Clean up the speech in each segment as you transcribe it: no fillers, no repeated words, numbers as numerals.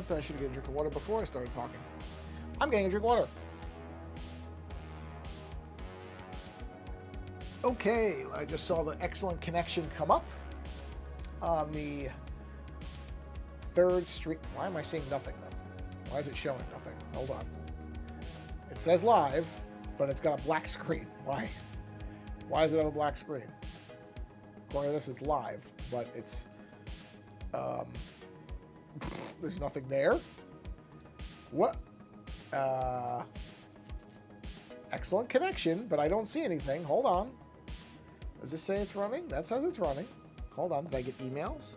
something. I should have get a drink of water before I started talking. I'm getting a drink of water. Okay, I just saw the excellent connection come up on the third stream. Why am I seeing nothing though? Why is it showing nothing? Hold on. It says live, but it's got a black screen. Why? Why does it have a black screen? According to this, it's live, but it's there's nothing there. What? Excellent connection, but I don't see anything. Hold on. Does this say it's running? That says it's running. Hold on. Did I get emails?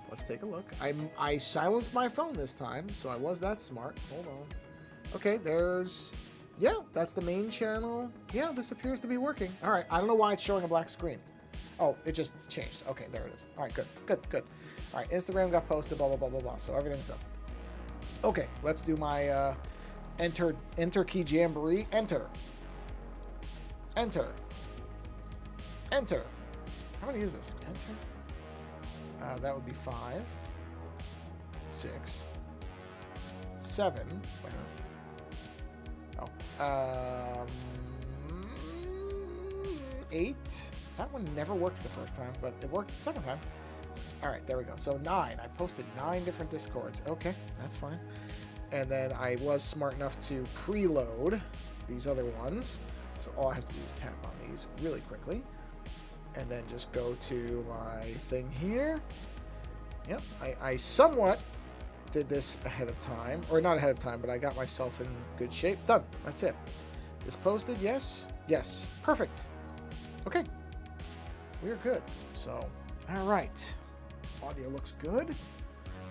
Let's take a look. I silenced my phone this time, so I was that smart. Hold on. Okay, there's... Yeah, that's the main channel. Yeah, this appears to be working. All right, I don't know why it's showing a black screen. Oh, it just changed. Okay, there it is. All right, good, good, good. All right, Instagram got posted, blah, blah, blah, blah, blah. So everything's done. Okay, let's do my enter key jamboree. Enter. Enter. Enter. How many is this? Enter. That would be 5, 6, 7. Oh. 8. That one never works the first time, but it worked the second time. All right, there we go. So 9. I posted 9 different Discords. Okay, that's fine. And then I was smart enough to preload these other ones. So all I have to do is tap on these really quickly. And then just go to my thing here. Yep, I somewhat did this ahead of time. Or not ahead of time, but I got myself in good shape. Done. That's it. Is posted? Yes. Yes. Perfect. Okay. We're good. So, all right. Audio looks good.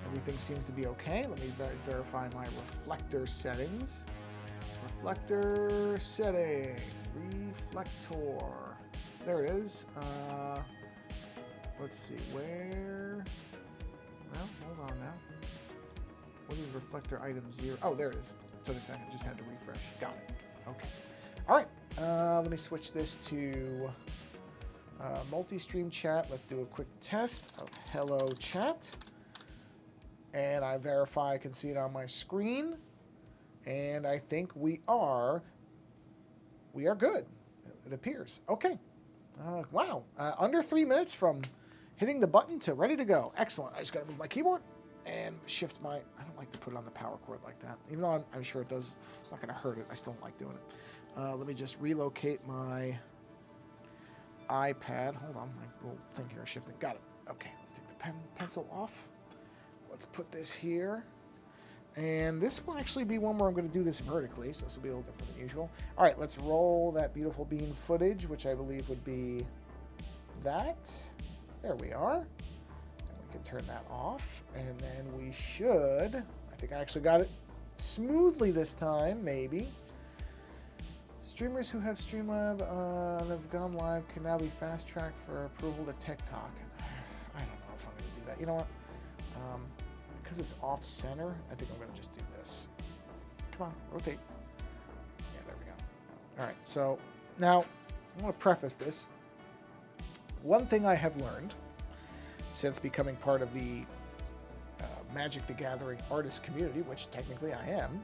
Everything seems to be okay. Let me verify my reflector settings. Reflector setting. Reflector. There it is. Let's see. Where? Well, hold on now. What is reflector item 0? Oh, there it is. Took a second. Just had to refresh. Got it. Okay. All right. Let me switch this to multi-stream chat. Let's do a quick test of hello chat. And I verify I can see it on my screen. And I think we are good. It appears. Okay. Wow. Under 3 minutes from hitting the button to ready to go. Excellent. I just got to move my keyboard and shift my... I don't like to put it on the power cord like that. Even though I'm sure it does. It's not going to hurt it. I still don't like doing it. Let me just relocate my iPad. Hold on. My little thing here is shifting. Got it. Okay. Let's take the pencil off. Let's put this here. And this will actually be one where I'm going to do this vertically, so this will be a little different than usual. All right, let's roll that beautiful bean footage, which I believe would be that. There we are. And we can turn that off. And then we should, I think I actually got it smoothly this time, maybe. Streamers who have Streamlab and have gone live can now be fast-tracked for approval to TikTok. I don't know if I'm going to do that. You know what? Because it's off-center, I think I'm going to just do this. Come on, rotate. Yeah, there we go. All right, so now I want to preface this. One thing I have learned since becoming part of the Magic the Gathering artist community, which technically I am,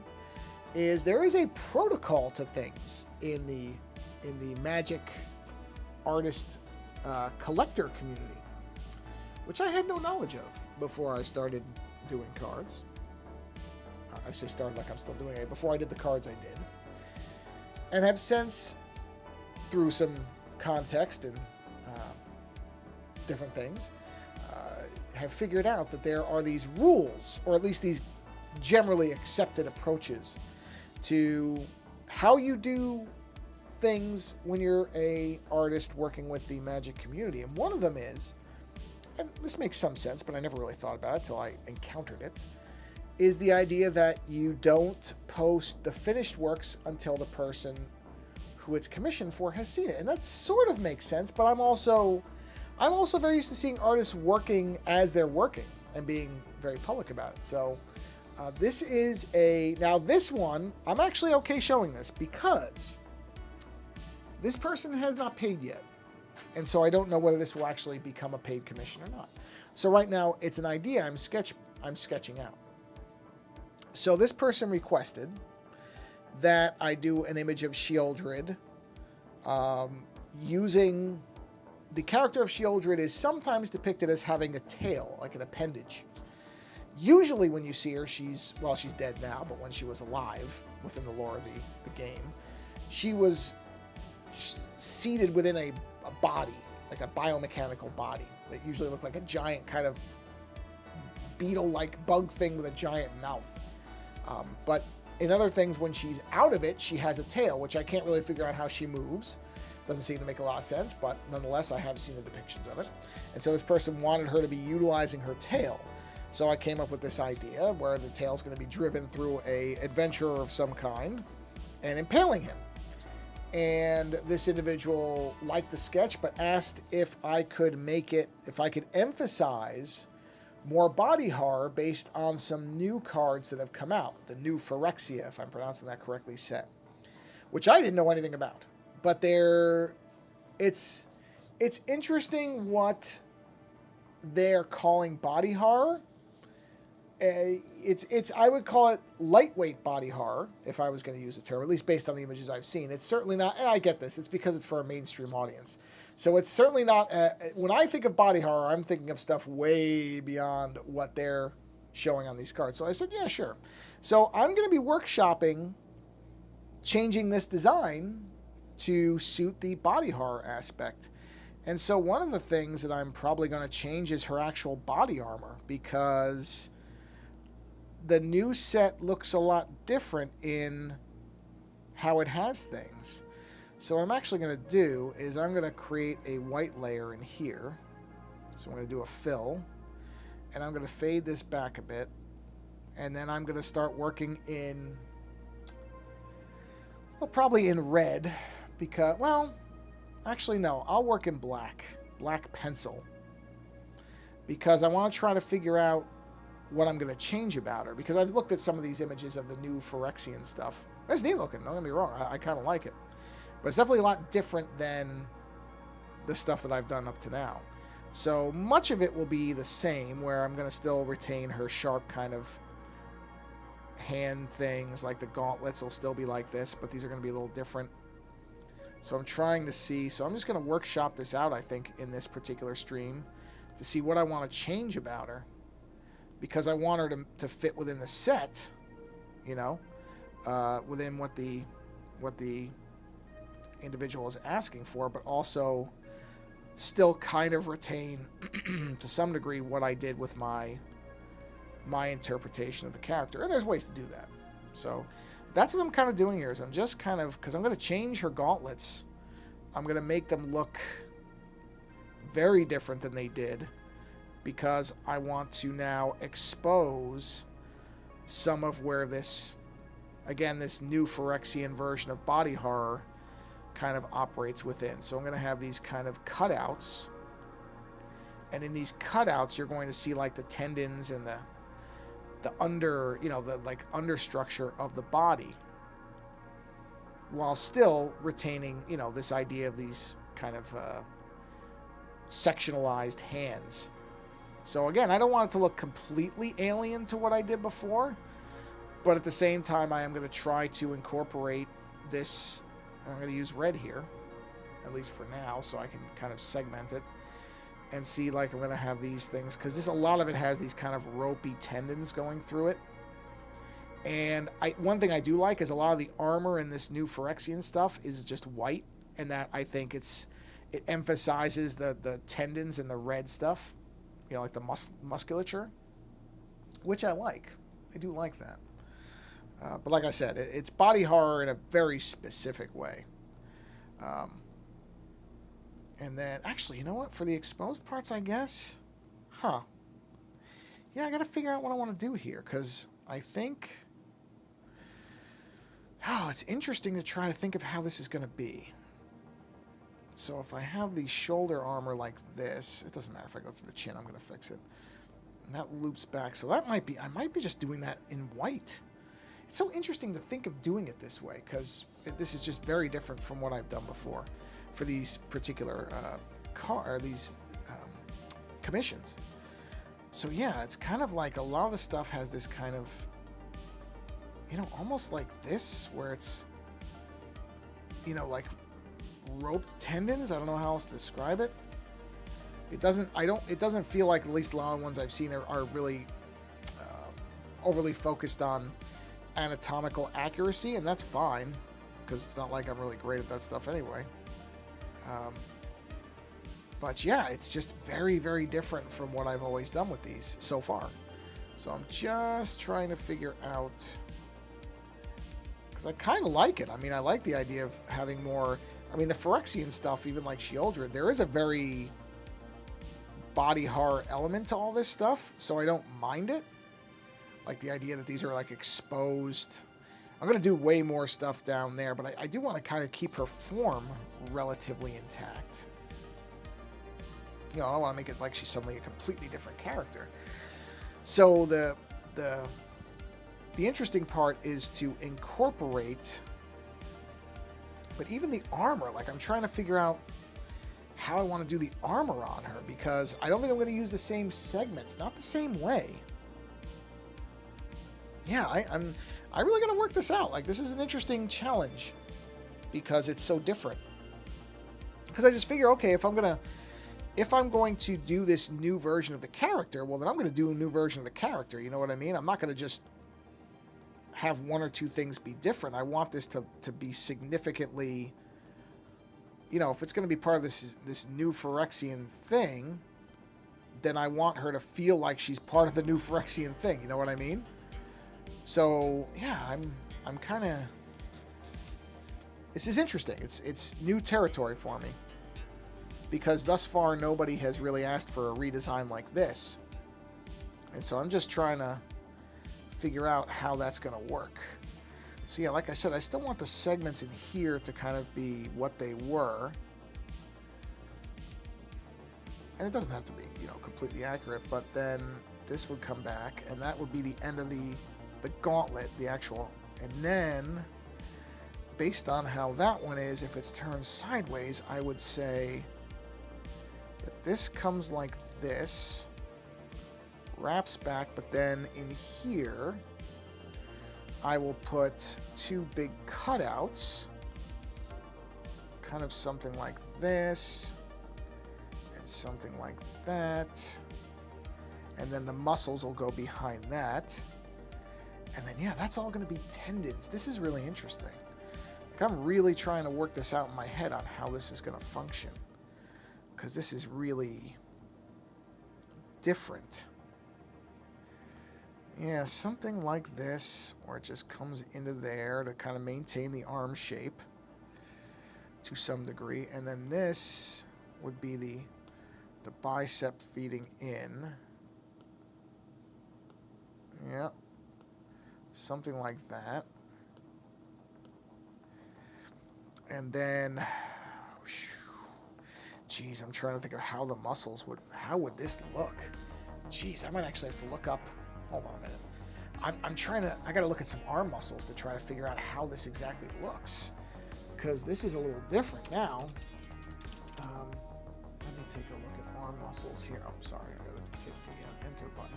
is there is a protocol to things in the Magic artist collector community, which I had no knowledge of before I started doing cards. I say started like I'm still doing it. Before I did the cards, I did. And have since, through some context and different things, have figured out that there are these rules, or at least these generally accepted approaches to how you do things when you're a artist working with the Magic community. And one of them is, and this makes some sense, but I never really thought about it until I encountered it, is the idea that you don't post the finished works until the person who it's commissioned for has seen it. And that sort of makes sense, but I'm also very used to seeing artists working as they're working and being very public about it. So this is now this one, I'm actually okay showing this because this person has not paid yet. And so I don't know whether this will actually become a paid commission or not. So right now it's an idea I'm sketching out. So this person requested that I do an image of Shieldred using the character of Shieldred is sometimes depicted as having a tail, like an appendage. Usually when you see her, she's dead now, but when she was alive within the lore of the game, she was seated within a body, like a biomechanical body that usually looked like a giant kind of beetle-like bug thing with a giant mouth. But in other things, when she's out of it, she has a tail, which I can't really figure out how she moves. Doesn't seem to make a lot of sense, but nonetheless, I have seen the depictions of it. And so this person wanted her to be utilizing her tail. So I came up with this idea where the tail's going to be driven through a adventurer of some kind and impaling him. And this individual liked the sketch, but asked if I could emphasize more body horror based on some new cards that have come out. The new Phyrexia, if I'm pronouncing that correctly, set. Which I didn't know anything about. But it's interesting what they're calling body horror. I would call it lightweight body horror, if I was going to use the term, at least based on the images I've seen. It's certainly not, and I get this, it's because it's for a mainstream audience. So it's certainly not, when I think of body horror, I'm thinking of stuff way beyond what they're showing on these cards. So I said, yeah, sure. So I'm going to be workshopping changing this design to suit the body horror aspect. And so one of the things that I'm probably going to change is her actual body armor, because the new set looks a lot different in how it has things. So what I'm actually going to do is I'm going to create a white layer in here. So I'm going to do a fill, and I'm going to fade this back a bit, and then I'm going to start working in, well, probably in red, because, well, actually no, I'll work in black pencil, because I want to try to figure out what I'm going to change about her, because I've looked at some of these images of the new Phyrexian stuff. It's neat looking, don't get me wrong, I kind of like it. But it's definitely a lot different than the stuff that I've done up to now. So much of it will be the same, where I'm going to still retain her sharp kind of hand things, like the gauntlets will still be like this, but these are going to be a little different. So I'm trying to see, so I'm just going to workshop this out, I think, in this particular stream, to see what I want to change about her. Because I want her to fit within the set, you know, within what the individual is asking for, but also still kind of retain to some degree what I did with my interpretation of the character. And there's ways to do that. So that's what I'm kind of doing here, is I'm just kind of, because I'm going to change her gauntlets. I'm going to make them look very different than they did, because I want to now expose some of where this, again, this new Phyrexian version of body horror kind of operates within. So I'm going to have these kind of cutouts, and in these cutouts you're going to see like the tendons and the under, you know, the like understructure of the body, while still retaining, you know, this idea of these kind of sectionalized hands. So again, I don't want it to look completely alien to what I did before, but at the same time, I am going to try to incorporate this. I'm going to use red here, at least for now, so I can kind of segment it and see, like, I'm going to have these things, because a lot of it has these kind of ropey tendons going through it. And one thing I do like is a lot of the armor in this new Phyrexian stuff is just white, and that I think it emphasizes the tendons and the red stuff, you know, like the musculature, which I like. I do like that. But like I said, it's body horror in a very specific way. And then, actually, you know what? For the exposed parts, I guess, yeah, I got to figure out what I want to do here, because I think, it's interesting to try to think of how this is going to be. So if I have the shoulder armor like this, it doesn't matter if I go through the chin, I'm going to fix it. And that loops back. So that might be, I might be just doing that in white. It's so interesting to think of doing it this way, because this is just very different from what I've done before for these particular commissions. So yeah, it's kind of like a lot of the stuff has this kind of you know, almost like this, where it's, you know, like roped tendons. I don't know how else to describe it. It doesn't feel like, at least a lot of the ones I've seen are really overly focused on anatomical accuracy, and that's fine, because it's not like I'm really great at that stuff anyway. But yeah, it's just very, very different from what I've always done with these so far. So I'm just trying to figure out, because I kind of like it. I mean, I like the idea of having more. I mean, the Phyrexian stuff, even like Shieldred, there is a very body horror element to all this stuff, so I don't mind it. Like the idea that these are like exposed. I'm going to do way more stuff down there, but I do want to kind of keep her form relatively intact. You know, I don't want to make it like she's suddenly a completely different character. So the interesting part is to incorporate, but even the armor, like I'm trying to figure out how I want to do the armor on her, because I don't think I'm going to use the same segments, not the same way. Yeah, I'm really going to work this out. Like, this is an interesting challenge because it's so different. Because I just figure, okay, if I'm going to do this new version of the character, well, then I'm going to do a new version of the character. You know what I mean? I'm not going to just have one or two things be different. I want this to be significantly, you know, if it's going to be part of this new Phyrexian thing, then I want her to feel like she's part of the new Phyrexian thing. You know what I mean? So yeah, I'm kind of. This is interesting. It's new territory for me, because thus far nobody has really asked for a redesign like this, and so I'm just trying to figure out how that's going to work. So yeah, like I said, I still want the segments in here to kind of be what they were, and it doesn't have to be, you know, completely accurate. But then this would come back, and that would be the end of the gauntlet, the actual, and then based on how that one is, if it's turned sideways, I would say that this comes like this, wraps back, but then in here I will put two big cutouts, kind of something like this and something like that, and then the muscles will go behind that. And then, yeah, that's all going to be tendons. This is really interesting. Like, I'm really trying to work this out in my head on how this is going to function, because this is really different. Yeah, something like this, where it just comes into there to kind of maintain the arm shape to some degree. And then this would be the bicep feeding in. Yeah. Something like that. And then, geez, I'm trying to think of how the muscles would, how would this look? Geez, I might actually have to look up, hold on a minute. I'm trying to, I got to look at some arm muscles to try to figure out how this exactly looks, because this is a little different now. Let me take a look at arm muscles here. Oh, sorry, I got to hit the enter button.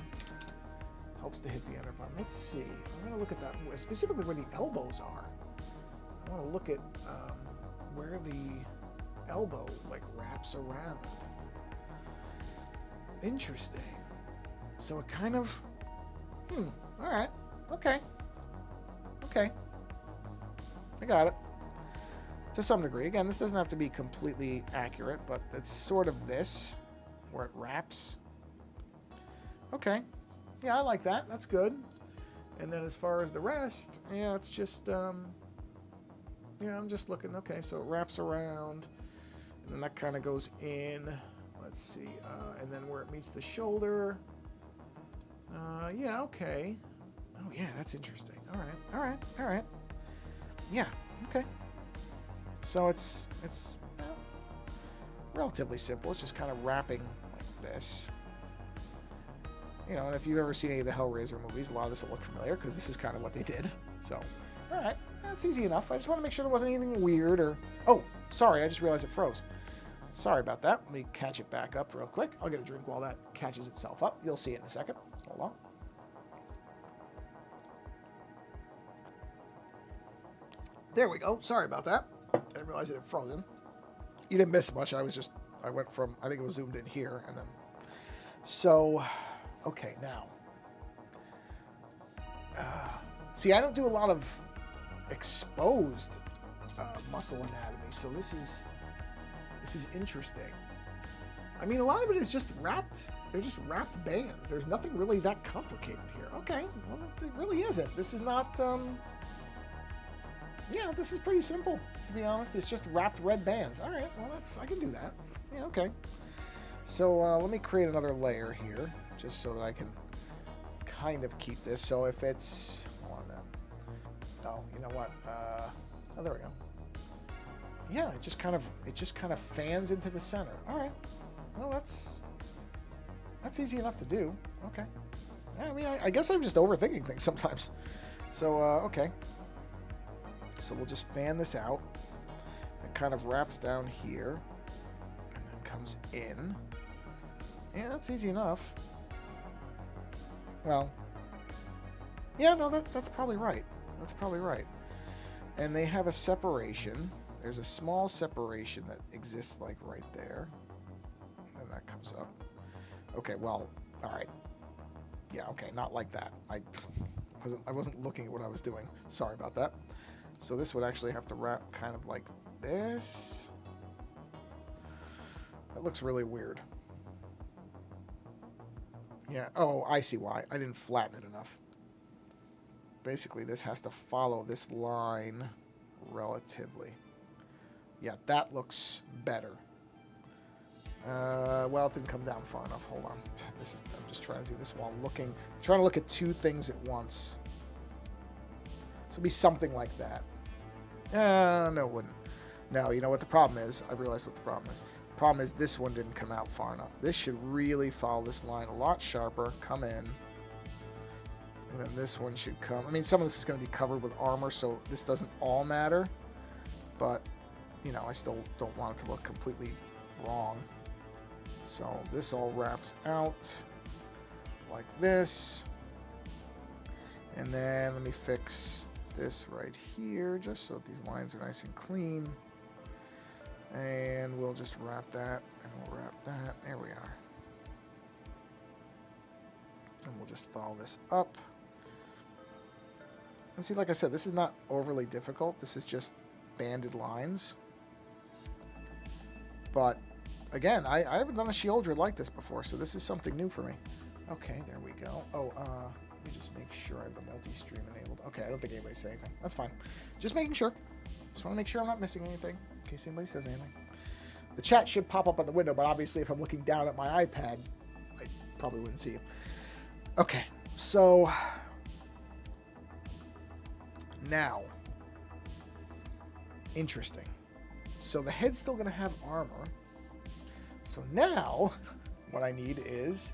Helps to hit the enter button. Let's see. I'm going to look at that, specifically where the elbows are. I want to look at where the elbow like wraps around. Interesting. So it kind of, all right, okay, I got it. To some degree. Again, this doesn't have to be completely accurate, but it's sort of this, where it wraps. Okay. Yeah, I like that. That's good. And then as far as the rest, yeah, it's just, yeah, I'm just looking. Okay, so it wraps around, and then that kind of goes in. Let's see. And then where it meets the shoulder. Yeah, okay. Oh, yeah, that's interesting. All right. Yeah, okay. So it's relatively simple. It's just kind of wrapping like this. You know, and if you've ever seen any of the Hellraiser movies, a lot of this will look familiar, because this is kind of what they did. So, all right, that's easy enough. I just want to make sure there wasn't anything weird or... Oh, sorry, I just realized it froze. Sorry about that. Let me catch it back up real quick. I'll get a drink while that catches itself up. You'll see it in a second. Hold on. There we go. Sorry about that. I didn't realize it had frozen. You didn't miss much. I went from, I think it was zoomed in here, and then, so, okay, now. See, I don't do a lot of exposed muscle anatomy, so this is interesting. I mean, a lot of it is just wrapped. They're just wrapped bands. There's nothing really that complicated here. Okay, well, it really isn't. This is not, yeah, this is pretty simple, to be honest. It's just wrapped red bands. All right, well, I can do that. Yeah, okay. So let me create another layer here, just so that I can kind of keep this. So if it's, hold on now. Oh, you know what? Oh, there we go. Yeah, it just kind of fans into the center. All right. Well, that's easy enough to do. Okay. I mean, I guess I'm just overthinking things sometimes. So, okay. So we'll just fan this out. It kind of wraps down here and then comes in. Yeah, that's easy enough. Well, yeah, no, that's probably right. That's probably right. And they have a separation. There's a small separation that exists like right there. And that comes up. Okay, well, all right. Yeah, okay, not like that. I wasn't looking at what I was doing. Sorry about that. So this would actually have to wrap kind of like this. That looks really weird. Yeah, oh, I see why. I didn't flatten it enough. Basically, this has to follow this line relatively. Yeah, that looks better. Well, it didn't come down far enough. Hold on. I'm just trying to do this while trying to look at two things at once. So it'll be something like that. No, it wouldn't. No, you know what the problem is? I've realized what the problem is. The problem is this one didn't come out far enough. This should really follow this line a lot sharper, come in. And then this one should come. I mean, some of this is going to be covered with armor, so this doesn't all matter. But, you know, I still don't want it to look completely wrong. So this all wraps out like this. And then let me fix this right here just so that these lines are nice and clean. And we'll just wrap that, and we'll wrap that. There we are. And we'll just follow this up. And see, like I said, this is not overly difficult. This is just banded lines. But again, I haven't done a Shieldred like this before, so this is something new for me. Okay, there we go. Oh, let me just make sure I have the multi-stream enabled. Okay, I don't think anybody's saying anything. That's fine. Just making sure. Just want to make sure I'm not missing anything, in case anybody says anything. The chat should pop up on the window, but obviously if I'm looking down at my iPad, I probably wouldn't see you. Okay, so now, interesting. So the head's still going to have armor. So now, what I need is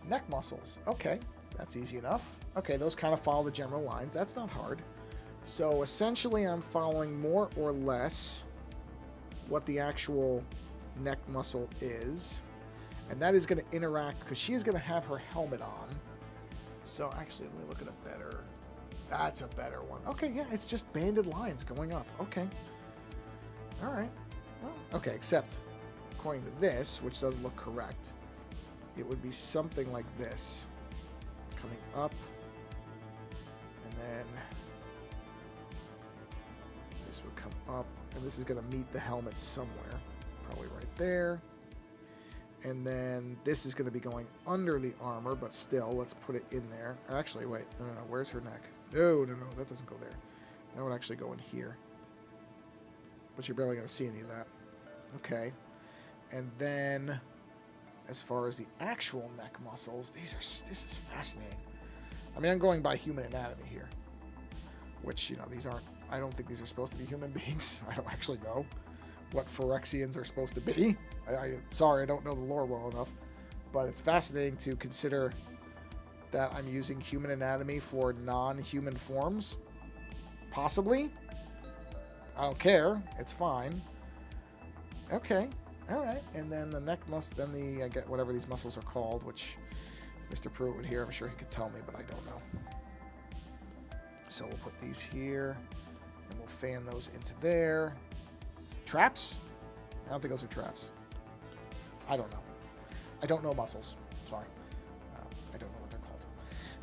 neck muscles. Okay, that's easy enough. Okay, those kind of follow the general lines. That's not hard. So essentially, I'm following more or less what the actual neck muscle is. And that is going to interact, because she is going to have her helmet on. So actually, let me look at a better... That's a better one. Okay, yeah, it's just banded lines going up. Okay. All right. Well, okay, except according to this, which does look correct, it would be something like this. Coming up. And then this would come up. And this is going to meet the helmet somewhere. Probably right there. And then this is going to be going under the armor, but still, let's put it in there. Actually, wait. No. Where's her neck? No. That doesn't go there. That would actually go in here. But you're barely going to see any of that. Okay. And then, as far as the actual neck muscles, this is fascinating. I mean, I'm going by human anatomy here. Which, you know, these aren't... I don't think these are supposed to be human beings. I don't actually know what Phyrexians are supposed to be. Sorry, I don't know the lore well enough. But it's fascinating to consider that I'm using human anatomy for non-human forms. Possibly. I don't care. It's fine. Okay. All right. And then the neck muscle, then I get whatever these muscles are called, which if Mr. Pruitt would hear, I'm sure he could tell me, but I don't know. So we'll put these here. And we'll fan those into there. Traps? I don't think those are traps. I don't know. I don't know muscles. Sorry. I don't know what they're called.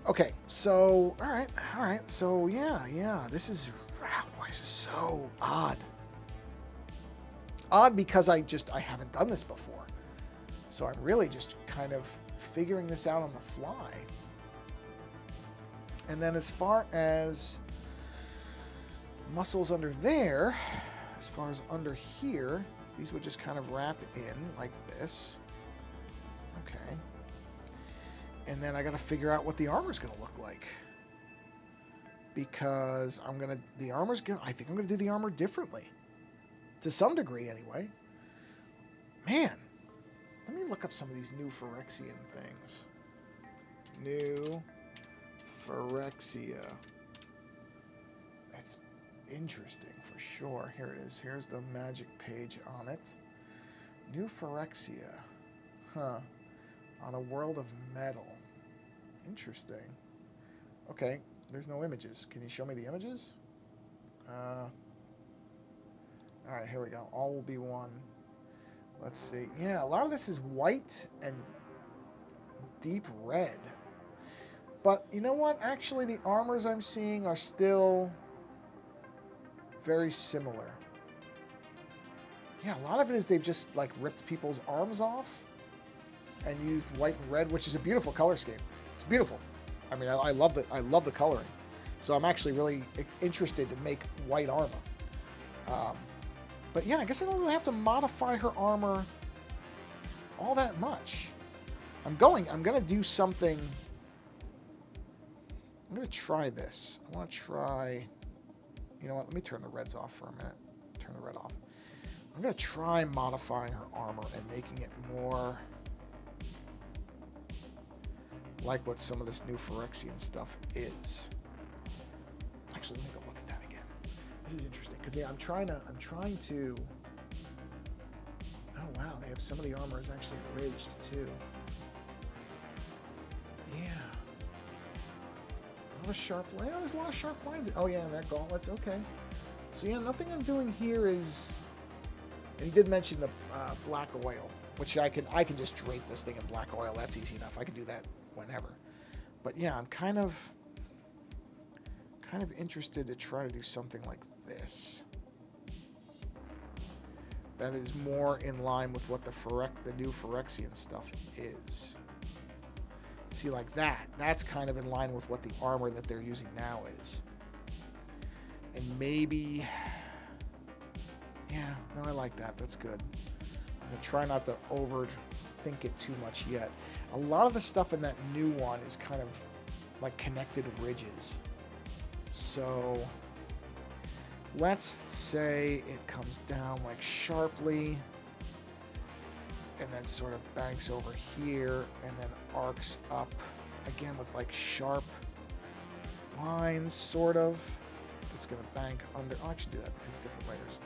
Okay, so, all right. So, yeah. This is, wow, boy, this is so odd. Odd because I haven't done this before. So I'm really just kind of figuring this out on the fly. And then as far as muscles under there, as far as under here, these would just kind of wrap in like this. Okay. And then I got to figure out what the armor's going to look like. Because I think I'm going to do the armor differently. To some degree, anyway. Man. Let me look up some of these new Phyrexian things. New Phyrexia. That's interesting for sure. Here it is. Here's the magic page on it. New Phyrexia. Huh. On a world of metal. Interesting. Okay. There's no images. Can you show me the images? Alright, here we go. All will be one. Let's see. Yeah, a lot of this is white and deep red. But you know what? Actually, the armors I'm seeing are still very similar. Yeah, a lot of it is they've just like ripped people's arms off and used white and red, which is a beautiful color scheme. It's beautiful. I mean, I love the coloring. So I'm actually really interested to make white armor. But yeah, I guess I don't really have to modify her armor all that much. I'm gonna do something. I'm gonna try this. I want to try. You know what? Let me turn the reds off for a minute. Turn the red off. I'm gonna try modifying her armor and making it more like what some of this new Phyrexian stuff is. Actually, let me go look at that again. This is interesting because yeah, I'm trying to. Oh wow, they have some of the armor is actually ridged too. Yeah. A lot of sharp lines. Oh, there's a lot of sharp lines. Oh yeah, and their gauntlets. Okay. So yeah, nothing I'm doing here is. And he did mention the black oil, which I can just drape this thing in black oil. That's easy enough. I can do that whenever. But yeah, I'm kind of interested to try to do something like this. That is more in line with what the new Phyrexian stuff is. See, like that. That's kind of in line with what the armor that they're using now is. And maybe... Yeah, no, I like that. That's good. I'm going to try not to overthink it too much yet. A lot of the stuff in that new one is kind of like connected ridges. So let's say it comes down like sharply and then sort of banks over here and then arcs up again with like sharp lines, sort of. It's going to bank under. I'll actually do that because it's different layers.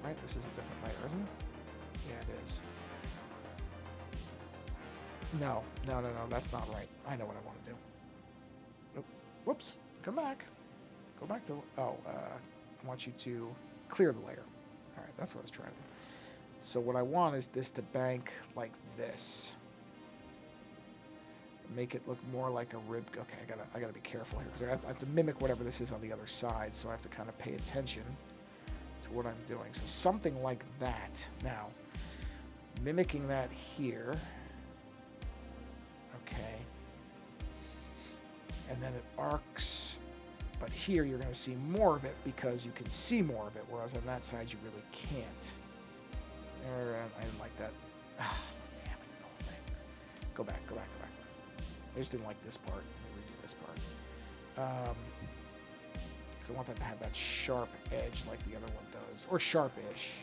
Right? This is a different layer, isn't it? Yeah, it is. No. That's not right. I know what I want to do. Oh, whoops. Come back. Go back to... Oh, I want you to clear the layer. All right, that's what I was trying to do. So what I want is this to bank like this. Make it look more like a rib... Okay, I gotta be careful here because I have to mimic whatever this is on the other side, so I have to kind of pay attention to what I'm doing. So something like that. Now, mimicking that here. Okay. And then it arcs. But here you're going to see more of it because you can see more of it, whereas on that side you really can't. I didn't like that. Oh, damn it, the whole thing. Go back. I just didn't like this part. Let me redo this part. Because I want that to have that sharp edge like the other one does. Or sharp-ish.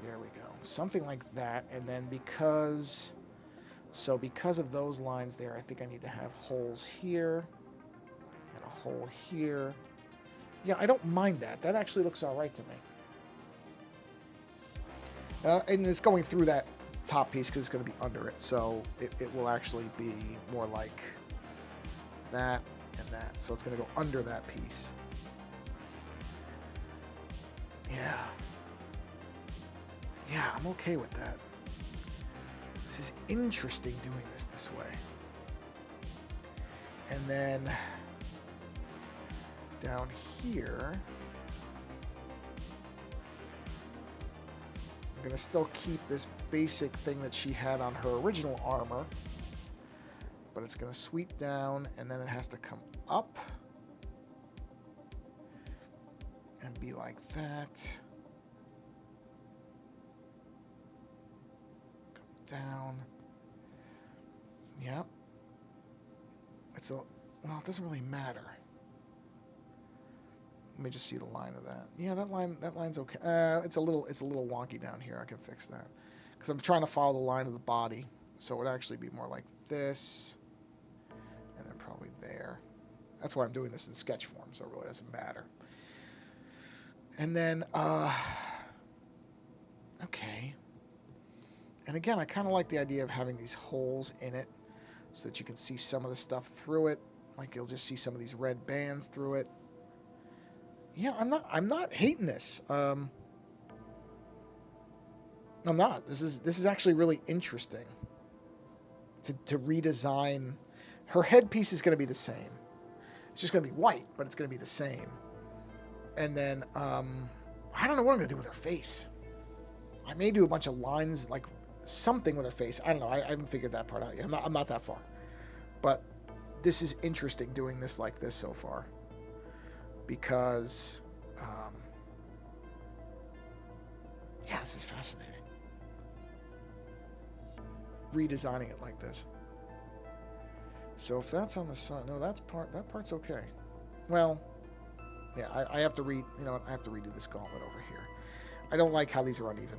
There we go. Something like that. And then because of those lines there, I think I need to have holes here. And a hole here. Yeah, I don't mind that. That actually looks all right to me. And it's going through that top piece because it's going to be under it. So it will actually be more like that and that. So it's going to go under that piece. Yeah. Yeah, I'm okay with that. This is interesting doing this way. And then down here, I'm going to still keep this basic thing that she had on her original armor, but it's going to sweep down, and then it has to come up and be like that. Come down. Yep. It's a, well, it doesn't really matter. Let me just see the line of that. Yeah, that line's okay. It's a little wonky down here. I can fix that because I'm trying to follow the line of the body, so it would actually be more like this, and then probably there. That's why I'm doing this in sketch form, so it really doesn't matter. And then, okay. And again, I kind of like the idea of having these holes in it, so that you can see some of the stuff through it. Like you'll just see some of these red bands through it. Yeah, I'm not hating this. I'm not. This is actually really interesting. To redesign. Her headpiece is going to be the same. It's just going to be white, but it's going to be the same. And then I don't know what I'm going to do with her face. I may do a bunch of lines, like something with her face. I don't know. I haven't figured that part out yet. I'm not that far. But this is interesting doing this like this so far. Because, yeah, this is fascinating. Redesigning it like this. So if that's on the side, no, that part's okay. Well, yeah, I have to I have to redo this gauntlet over here. I don't like how these are uneven.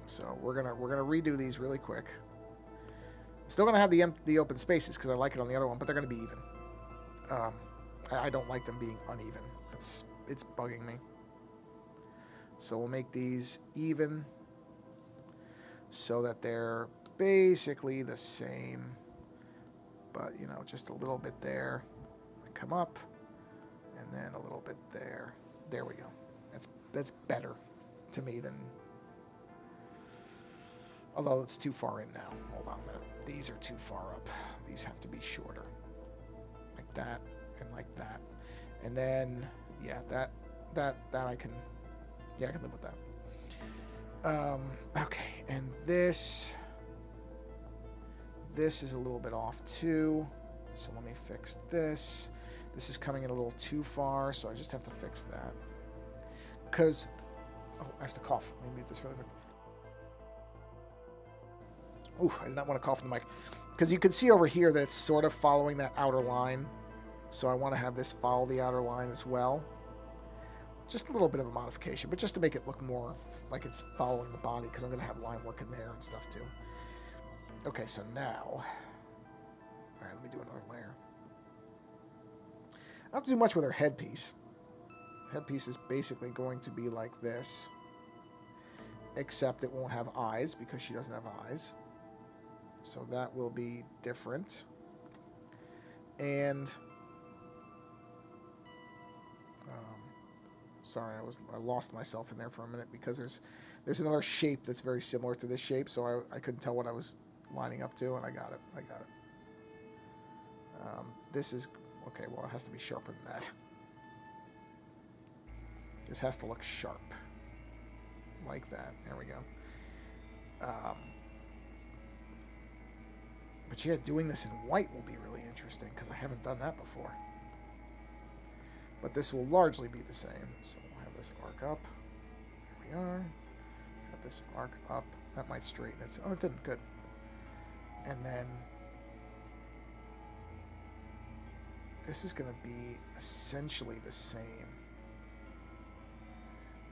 So we're gonna redo these really quick. Still gonna have the open spaces because I like it on the other one, but they're gonna be even. I don't like them being uneven. It's bugging me. So we'll make these even so that they're basically the same, but just a little bit there. Come up, and then a little bit there. There we go. That's better to me than. Although it's too far in now. Hold on a minute. These are too far up. These have to be shorter. Like that and like that. And then, yeah, that I can live with that. Okay, and this is a little bit off too. So let me fix this. This is coming in a little too far, so I just have to fix that. Because, I have to cough. Let me mute this really quick. Ooh, I did not want to cough in the mic. Because you can see over here that it's sort of following that outer line. So I want to have this follow the outer line as well. Just a little bit of a modification, but just to make it look more like it's following the body, because I'm going to have line work in there and stuff too. Okay, so now... All right, let me do another layer. I don't have to do much with her headpiece. The headpiece is basically going to be like this. Except it won't have eyes, because she doesn't have eyes. So that will be different. And... sorry, I lost myself in there for a minute, because there's another shape that's very similar to this shape, so I couldn't tell what I was lining up to, and I got it. This is... Okay, well, it has to be sharper than that. This has to look sharp. Like that. There we go. But yeah, doing this in white will be really interesting, because I haven't done that before. But this will largely be the same. So we'll have this arc up. Here we are. Have this arc up. That might straighten it. Oh, it didn't. Good. And then this is going to be essentially the same.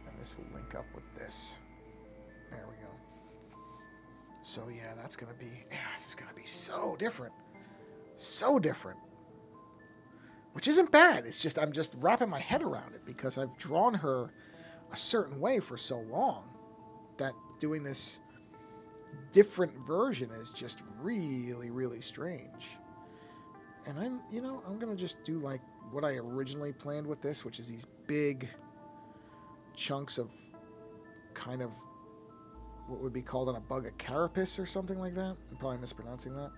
And this will link up with this. There we go. So yeah, that's going to be... Yeah, this is going to be so different. So different. Which isn't bad. It's just I'm just wrapping my head around it, because I've drawn her a certain way for so long that doing this different version is just really, really strange. And I'm going to just do like what I originally planned with this, which is these big chunks of kind of what would be called on a bug a carapace or something like that. I'm probably mispronouncing that.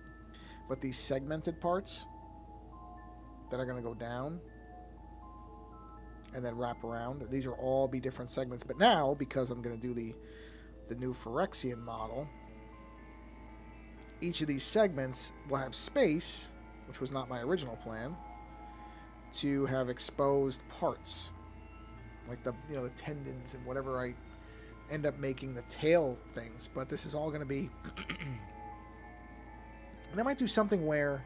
But these segmented parts that are going to go down and then wrap around, these are all be different segments. But now, because I'm going to do the new Phyrexian model, each of these segments will have space, which was not my original plan, to have exposed parts, like the the tendons and whatever I end up making the tail things. But this is all going to be and I might do something where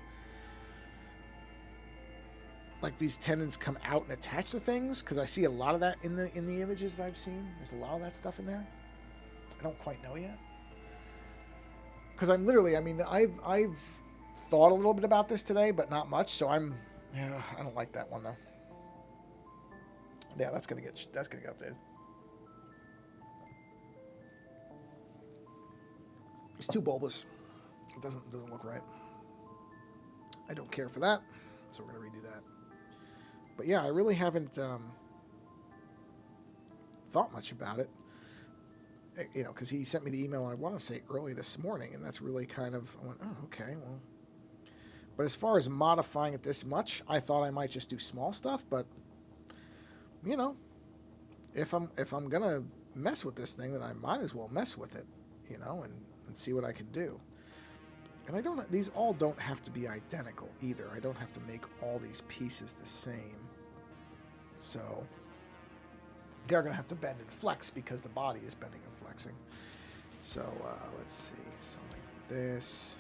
like these tendons come out and attach to things, because I see a lot of that in the images that I've seen. There's a lot of that stuff in there. I don't quite know yet, because I'm literally, I mean, I've thought a little bit about this today, but not much. So I don't like that one though. Yeah, that's gonna get updated. It's too bulbous. It doesn't look right. I don't care for that, so we're gonna redo that. But yeah, I really haven't thought much about it. Because he sent me the email, I want to say early this morning, and that's really kind of, I went, oh, okay, well. But as far as modifying it this much, I thought I might just do small stuff, but, if I'm gonna mess with this thing, then I might as well mess with it, and see what I can do. And these all don't have to be identical either. I don't have to make all these pieces the same. So they're going to have to bend and flex because the body is bending and flexing. So let's see, something like this.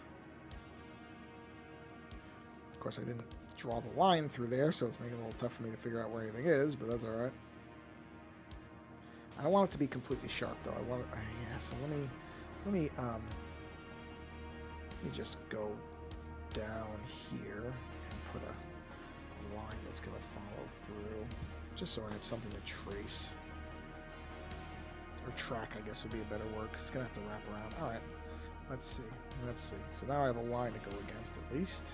Of course, I didn't draw the line through there, so it's making it a little tough for me to figure out where anything is, but that's all right. I don't want it to be completely sharp, though. I want it, yeah. So let me just go down here and put a line that's going to follow through, just so I have something to trace. Or track, I guess would be a better word, because it's going to have to wrap around. All right, let's see. So now I have a line to go against at least.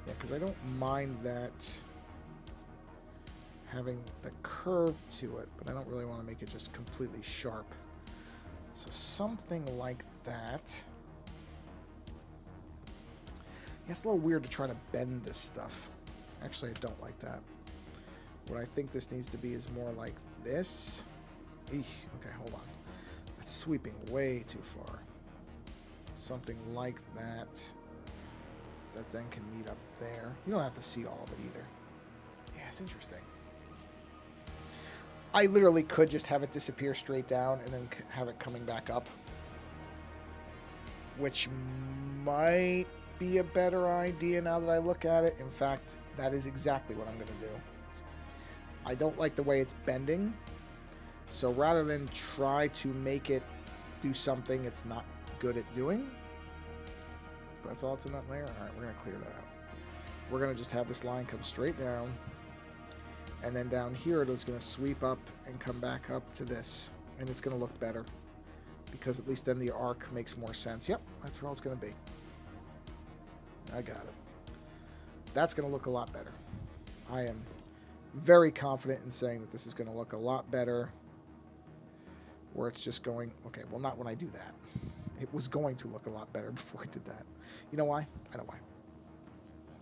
Yeah, because I don't mind that having the curve to it, but I don't really want to make it just completely sharp. So something like that. Yeah, it's a little weird to try to bend this stuff. Actually, I don't like that. What I think this needs to be is more like this. Eesh, okay, hold on. That's sweeping way too far. Something like that. That then can meet up there. You don't have to see all of it either. Yeah, it's interesting. I literally could just have it disappear straight down and then have it coming back up, which might be a better idea now that I look at it. In fact, that is exactly what I'm going to do. I don't like the way it's bending, so rather than try to make it do something it's not good at doing, that's all it's in that layer. All right, we're going to clear that out. We're going to just have this line come straight down. And then down here, it is going to sweep up and come back up to this. And it's going to look better, because at least then the arc makes more sense. Yep, that's where it's going to be. I got it. That's going to look a lot better. I am very confident in saying that this is going to look a lot better, where it's just going, okay, well, not when I do that. It was going to look a lot better before I did that. You know why? I know why.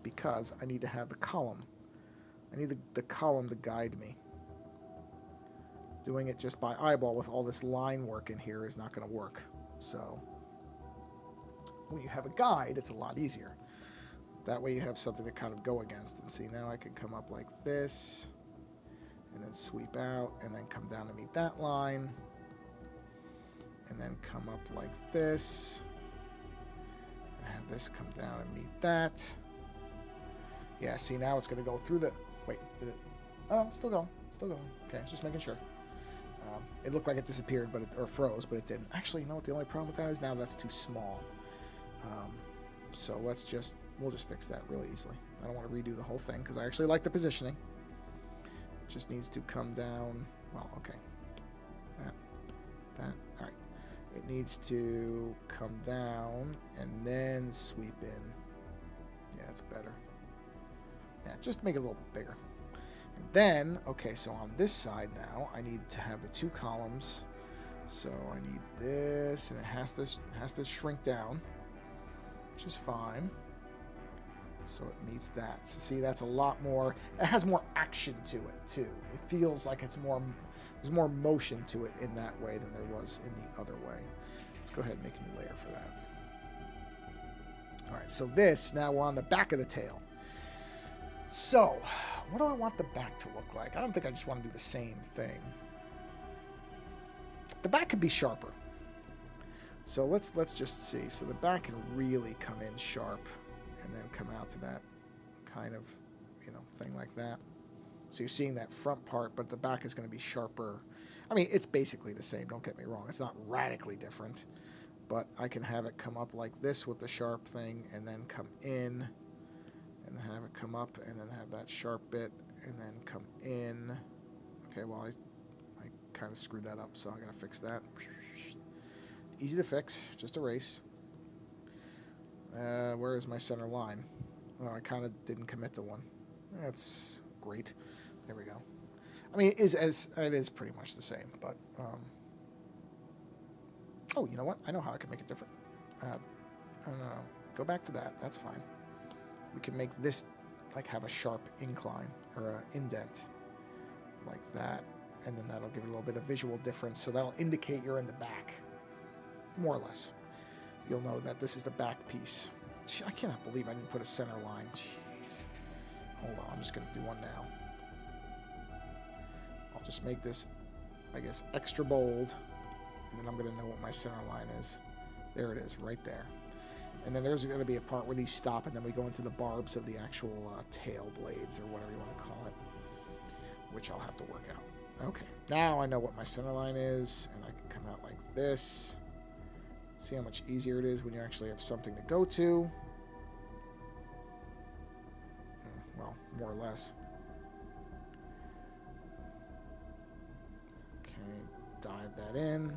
Because I need to have the column. I need the column to guide me. Doing it just by eyeball with all this line work in here is not going to work. So when you have a guide, it's a lot easier. That way you have something to kind of go against. And see, now I can come up like this, and then sweep out, and then come down to meet that line, and then come up like this, and have this come down and meet that. Yeah, see, now it's going to go through the... Wait, did it... Oh, it's still going. Still going. Okay, just making sure. It looked like it disappeared, but or froze, but it didn't. Actually, you know what the only problem with that is? Now that's too small. So we'll just fix that really easily. I don't want to redo the whole thing, because I actually like the positioning. It just needs to come down. Well, okay. That. All right. It needs to come down and then sweep in. Yeah, it's better. Yeah, just make it a little bigger. And then, okay, so on this side now, I need to have the 2 columns. So I need this, and it has to shrink down, which is fine. So it meets that. So see, that's a lot more. It has more action to it too. It feels like it's more. There's more motion to it in that way than there was in the other way. Let's go ahead and make a new layer for that. All right. So this now we're on the back of the tail. So what do I want the back to look like? I don't think I just want to do the same thing. The back could be sharper. So let's just see. So the back can really come in sharp and then come out to that kind of, thing like that. So you're seeing that front part, but the back is going to be sharper. I mean, it's basically the same, don't get me wrong. It's not radically different, but I can have it come up like this with the sharp thing and then come in and have it come up and then have that sharp bit and then come in. Okay, well, I kind of screwed that up, so I'm going to fix that. Easy to fix, just erase. Where is my center line? Well, I kind of didn't commit to one. That's great. There we go. I mean, it is pretty much the same, but oh, you know what? I know how I can make it different. I don't know. Go back to that. That's fine. We can make this like have a sharp incline or an indent like that, and then that'll give it a little bit of visual difference. So that'll indicate you're in the back, more or less. You'll know that this is the back piece. I cannot believe I didn't put a center line. Jeez. Hold on, I'm just going to do one now. I'll just make this, I guess, extra bold, and then I'm going to know what my center line is. There it is, right there. And then there's going to be a part where these stop, and then we go into the barbs of the actual tail blades, or whatever you want to call it, which I'll have to work out. Okay, now I know what my center line is, and I can come out like this. See how much easier it is when you actually have something to go to. Well, more or less. Okay, dive that in.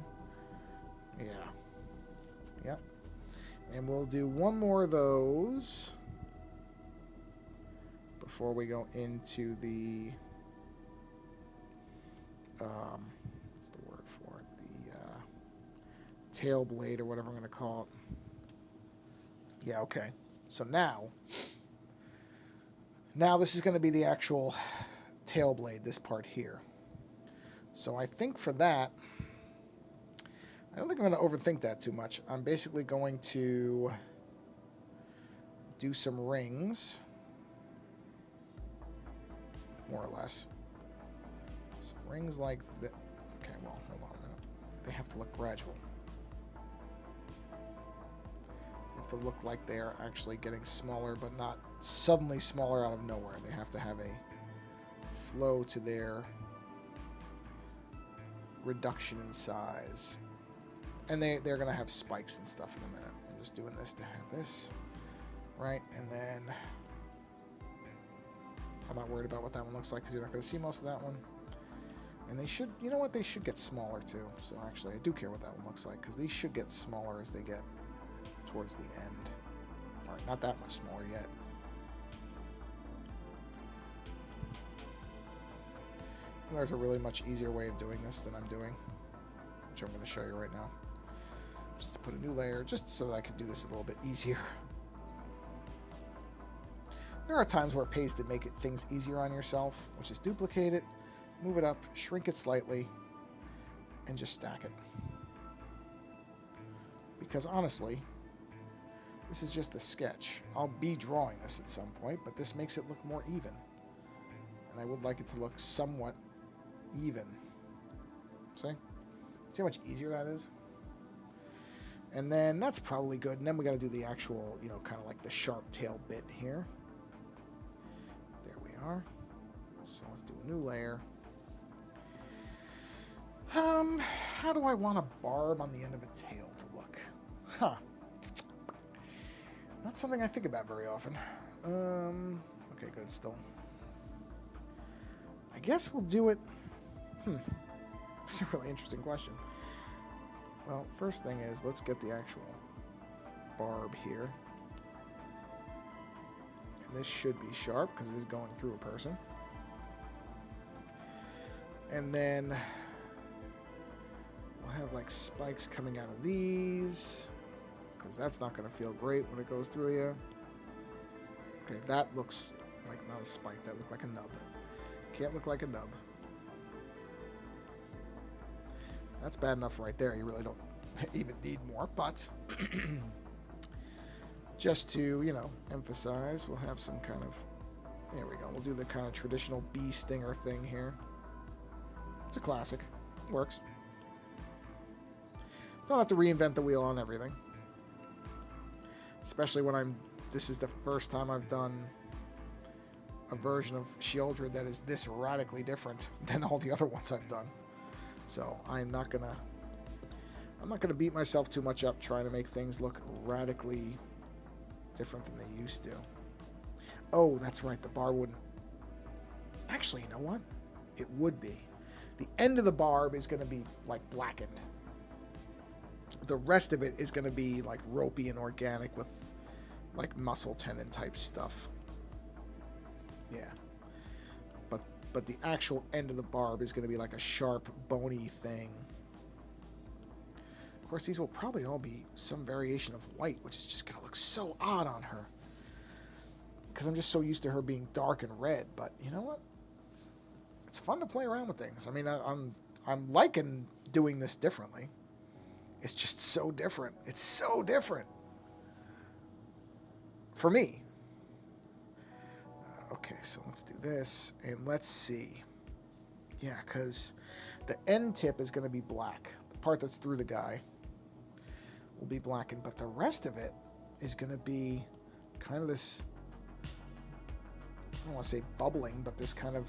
Yeah. Yep. And we'll do one more of those before we go into the what's the word for it? The tail blade or whatever I'm going to call it. Yeah, okay. So now this is going to be the actual tail blade, this part here. So I think for that, I don't think I'm going to overthink that too much. I'm basically going to do some rings, more or less. Some rings like that. Okay, well, hold on a minute. They have to look gradual. They have to look like they are actually getting smaller, but not suddenly smaller out of nowhere. They have to have a flow to their reduction in size. And they're going to have spikes and stuff in a minute. I'm just doing this to have this, right? And then I'm not worried about what that one looks like because you're not going to see most of that one. And they should, you know what? They should get smaller too. So actually, I do care what that one looks like because these should get smaller as they get towards the end. All right, not that much smaller yet. And there's a really much easier way of doing this than I'm doing, which I'm going to show you right now. Just to put a new layer, just so that I can do this a little bit easier. There are times where it pays to make things easier on yourself, which is duplicate it, move it up, shrink it slightly, and just stack it. Because honestly, this is just a sketch. I'll be drawing this at some point, but this makes it look more even. And I would like it to look somewhat even. See? See how much easier that is? And then that's probably good. And then we got to do the actual, kind of like the sharp tail bit here. There we are. So let's do a new layer. How do I want a barb on the end of a tail to look? Huh. Not something I think about very often. Okay, good, still. I guess we'll do it. That's a really interesting question. Well, first thing is, let's get the actual barb here. And this should be sharp, because it is going through a person. And then we'll have like spikes coming out of these, because that's not going to feel great when it goes through you. Okay, that looks like not a spike. That looked like a nub. Can't look like a nub. That's bad enough right there. You really don't even need more, but just to, you know, emphasize, we'll have some kind of, there we go. We'll do the kind of traditional bee stinger thing here. It's a classic. Works. Don't have to reinvent the wheel on everything. Especially when this is the first time I've done a version of Shieldred that is this radically different than all the other ones I've done. So I'm not gonna beat myself too much up trying to make things look radically different than they used to. Oh, that's right, the bar wouldn't. Actually, you know what? It would be. The end of the barb is going to be like blackened. The rest of it is going to be like ropey and organic with like muscle tendon type stuff. Yeah. But the actual end of the barb is going to be like a sharp, bony thing. Of course, these will probably all be some variation of white, which is just going to look so odd on her. Because I'm just so used to her being dark and red. But you know what? It's fun to play around with things. I mean, I'm liking doing this differently. It's just so different. It's so different. For me. Okay, so let's do this. And let's see. Yeah, because the end tip is going to be black. The part that's through the guy will be blackened. But the rest of it is going to be kind of this, I don't want to say bubbling, but this kind of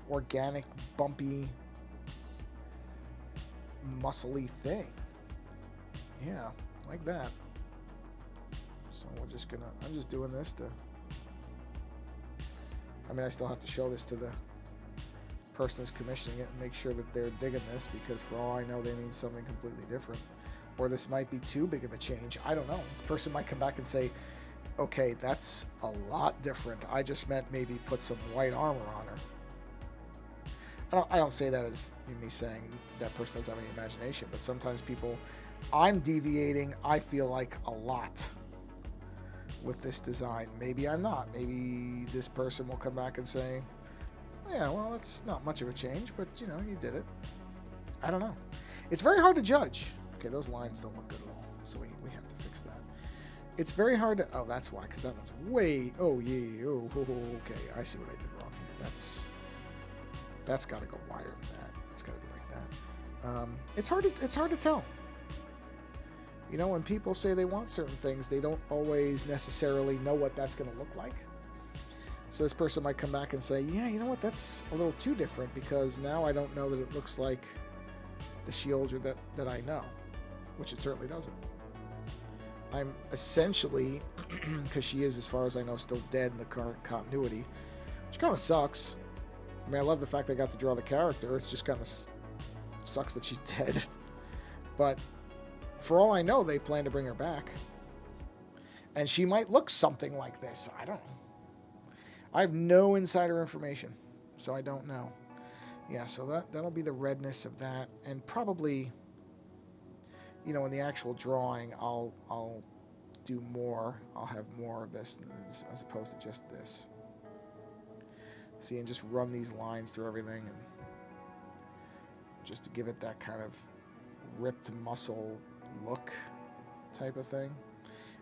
organic, bumpy, muscly thing. Yeah, like that. So we're just gonna, I'm just doing this to, I mean, I still have to show this to the person who's commissioning it and make sure that they're digging this, because for all I know, they need something completely different. Or this might be too big of a change. I don't know. This person might come back and say, okay, that's a lot different. I just meant maybe put some white armor on her. I don't say that as me saying that person doesn't have any imagination, but sometimes people, I'm deviating, I feel like, a lot with this design. Maybe I'm not. Maybe this person will come back and say, yeah, well, it's not much of a change, but, you know, you did it. I don't know. It's very hard to judge. Okay, those lines don't look good at all, so we have to fix that. It's very hard to, oh, that's why, because that one's way, oh, yeah, oh, okay, I see what I did wrong here. That's got to go wider than that. It's got to be like that. It's hard to tell. You know, when people say they want certain things, they don't always necessarily know what that's going to look like. So this person might come back and say, yeah, you know what, that's a little too different, because now I don't know that it looks like the Shieldred that I know, which it certainly doesn't. I'm essentially, because she is, as far as I know, still dead in the current continuity, which kind of sucks. I mean, I love the fact I got to draw the character. It's just kind of sucks that she's dead. But for all I know, they plan to bring her back. And she might look something like this. I don't know. I have no insider information, so I don't know. Yeah, so that'll be the redness of that. And probably, you know, in the actual drawing, I'll do more. I'll have more of this as opposed to just this. See, and just run these lines through everything, and just to give it that kind of ripped muscle look type of thing.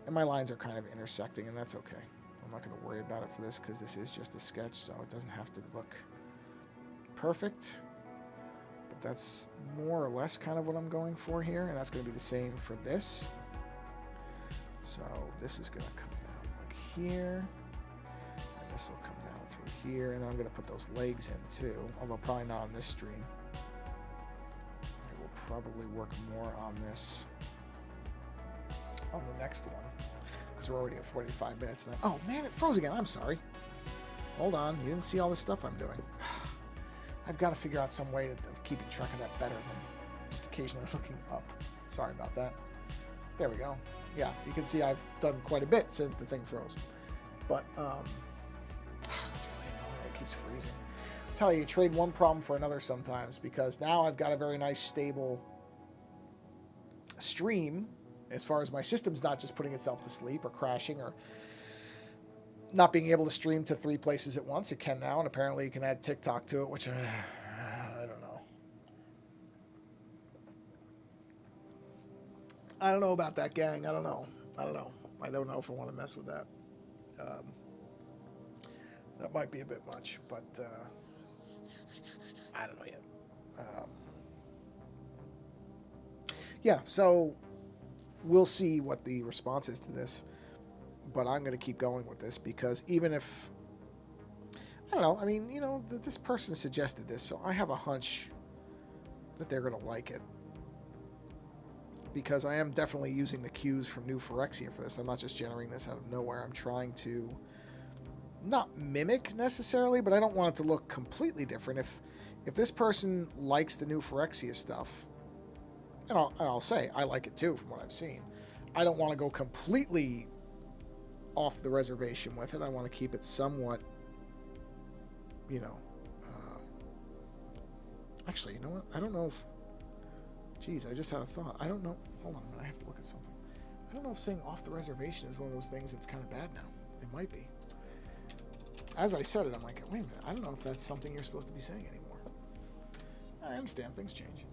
And my lines are kind of intersecting, and that's okay. I'm not going to worry about it for this, because this is just a sketch, so it doesn't have to look perfect. But that's more or less kind of what I'm going for here, and that's going to be the same for this. So this is going to come down like here, and this will come down through here, and then I'm going to put those legs in too, although probably not on this stream. I will probably work more on this on the next one, because we're already at 45 minutes now. Oh man, it froze again. I'm sorry. Hold on, you didn't see all the stuff I'm doing. I've got to figure out some way of keeping track of that better than just occasionally looking up. Sorry about that. There we go. Yeah, you can see I've done quite a bit since the thing froze. But it's really annoying. It keeps freezing. tell you, trade one problem for another sometimes, because now I've got a very nice stable stream as far as my system's not just putting itself to sleep or crashing or not being able to stream to 3 places at once. It can now, and apparently you can add TikTok to it, which I don't know. I don't know about that, gang. I don't know. I don't know if I want to mess with that. That might be a bit much, but I don't know yet. Yeah, so we'll see what the response is to this. But I'm going to keep going with this, because even if, I don't know, I mean, you know, this person suggested this, so I have a hunch that they're going to like it. Because I am definitely using the cues from New Phyrexia for this. I'm not just generating this out of nowhere. I'm trying to not mimic necessarily, but I don't want it to look completely different. If this person likes the New Phyrexia stuff, and I'll say I like it too from what I've seen, I don't want to go completely off the reservation with it. I want to keep it somewhat, you know, actually, you know what? I don't know if, geez, I just had a thought. I don't know. Hold on a minute. I have to look at something. I don't know if saying off the reservation is one of those things that's kind of bad now. It might be. As I said it, I'm like, wait a minute. I don't know if that's something you're supposed to be saying anymore. I understand. Things change.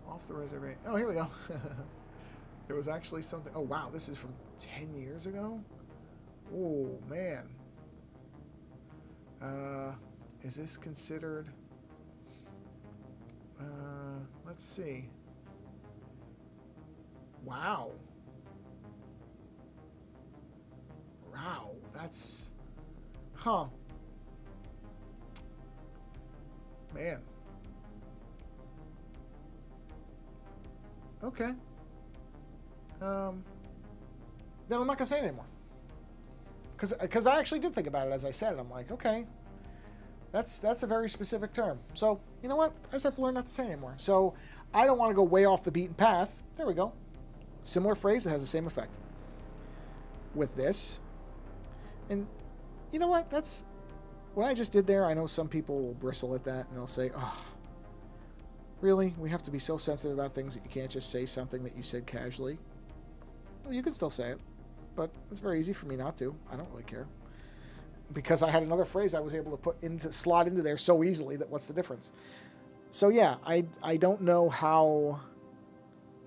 Off the reservation. Oh, here we go. There was actually something. Oh, wow. This is from 10 years ago? Oh, man. Is this considered... let's see. Wow. Wow. That's... Huh. Man. Okay. Then I'm not going to say it anymore. Because I actually did think about it as I said it. I'm like, okay, that's a very specific term. So, you know what? I just have to learn not to say it anymore. So, I don't want to go way off the beaten path. There we go. Similar phrase that has the same effect. With this. And you know what? That's what I just did there. I know some people will bristle at that and they'll say, oh, really? We have to be so sensitive about things that you can't just say something that you said casually? Well, you can still say it. But it's very easy for me not to. I don't really care. Because I had another phrase I was able to slot into there so easily that what's the difference? So yeah, I don't know how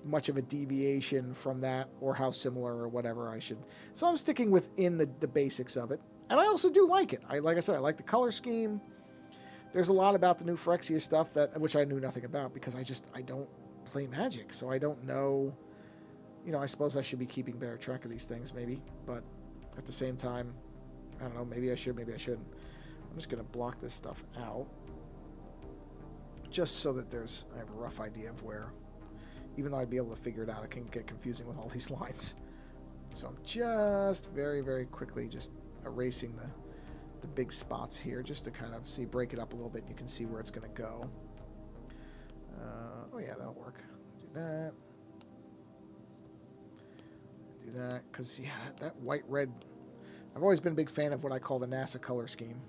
much of a deviation from that or how similar or whatever I should. So I'm sticking within the basics of it. And I also do like it. Like I said, I like the color scheme. There's a lot about the New Phyrexia stuff which I knew nothing about because I don't play Magic. So I don't know. You know, I suppose I should be keeping better track of these things, maybe. But at the same time, I don't know. Maybe I should, maybe I shouldn't. I'm just going to block this stuff out. Just so that I have a rough idea of where, even though I'd be able to figure it out, it can get confusing with all these lines. So I'm just very, very quickly just erasing the big spots here, just to kind of break it up a little bit, and you can see where it's going to go. Oh yeah, that'll work. Do that. Do that, because yeah, that white-red, I've always been a big fan of what I call the NASA color scheme,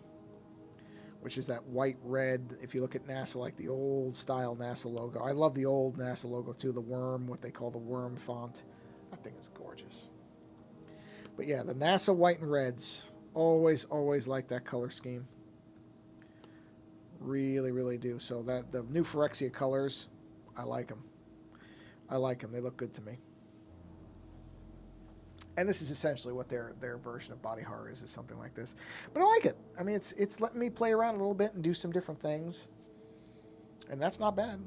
which is that white-red. If you look at NASA, like the old-style NASA logo. I love the old NASA logo, too, the worm, what they call the worm font. That thing is gorgeous. But yeah, the NASA white and reds, always, always like that color scheme. Really, really do. So that the New Phyrexia colors, I like them. I like them. They look good to me. And this is essentially what their version of body horror is something like this. But I like it. I mean, it's letting me play around a little bit and do some different things. And that's not bad.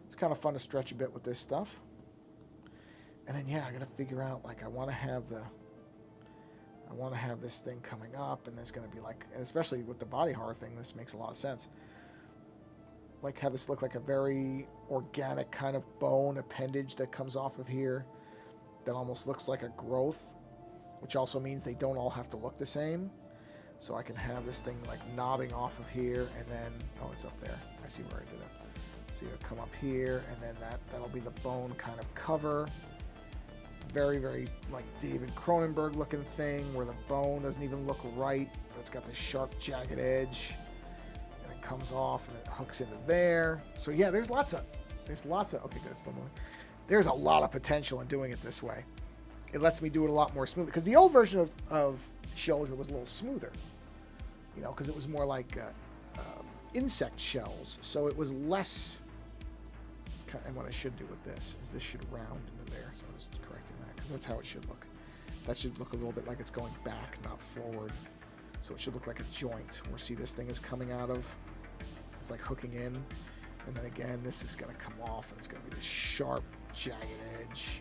It's kind of fun to stretch a bit with this stuff. And then, yeah, I got to figure out, like, I want to have this thing coming up, and there's going to be, like, and especially with the body horror thing, this makes a lot of sense. Like, have this look like a very organic kind of bone appendage that comes off of here. That almost looks like a growth, which also means they don't all have to look the same. So I can have this thing like knobbing off of here, and then, oh, it's up there. I see where I did it. So it'll come up here, and then that'll be the bone kind of cover. Very, very like David Cronenberg looking thing, where the bone doesn't even look right, but it's got this sharp, jagged edge. it comes off and it hooks into there. So yeah, there's lots of, okay, good, it's still moving. There's a lot of potential in doing it this way. It lets me do it a lot more smoothly, because the old version of Shellder was a little smoother, you know, because it was more like insect shells, so it was less. And what I should do with this is this should round into there, so I'm just correcting that, because that's how it should look. That should look a little bit like it's going back, not forward. So it should look like a joint, where see this thing is coming out of, it's like hooking in, and then again this is going to come off, and it's going to be this sharp, jagged edge.